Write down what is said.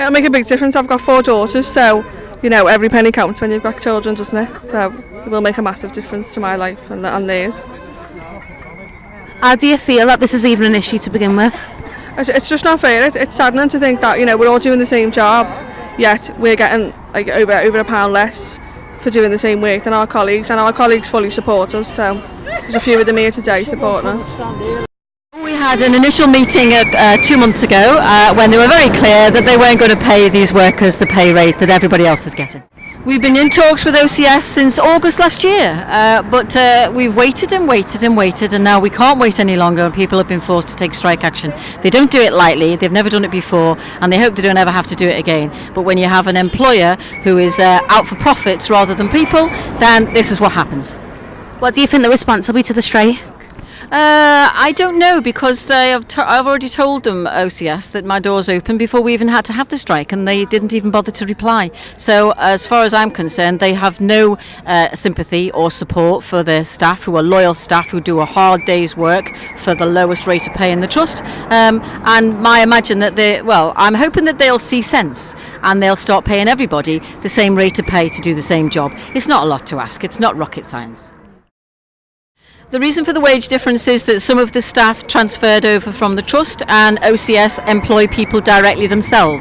It'll make a big difference. I've got 4 daughters, so every penny counts when you've got children, doesn't it? So it will make a massive difference to my life and theirs. How do you feel that this is even an issue to begin with? It's just not fair. It's saddening to think that we're all doing the same job, yet we're getting like over £1 less for doing the same work than our colleagues, and our colleagues fully support us. So there's a few of them here today supporting us. We had an initial meeting 2 months ago when they were very clear that they weren't going to pay these workers the pay rate that everybody else is getting. We've been in talks with OCS since August last year, but we've waited and waited and waited, and now we can't wait any longer, and people have been forced to take strike action. They don't do it lightly, they've never done it before, and they hope they don't ever have to do it again. But when you have an employer who is out for profits rather than people, then this is what happens. What do you think the response will be to the strike? I don't know, because I've already told them, OCS, that my door's open before we even had to have the strike, and they didn't even bother to reply. So as far as I'm concerned, they have no sympathy or support for their staff, who are loyal staff who do a hard day's work for the lowest rate of pay in the trust. And I imagine that I'm hoping that they'll see sense and they'll start paying everybody the same rate of pay to do the same job. It's not a lot to ask, it's not rocket science. The reason for the wage difference is that some of the staff transferred over from the trust, and OCS employ people directly themselves.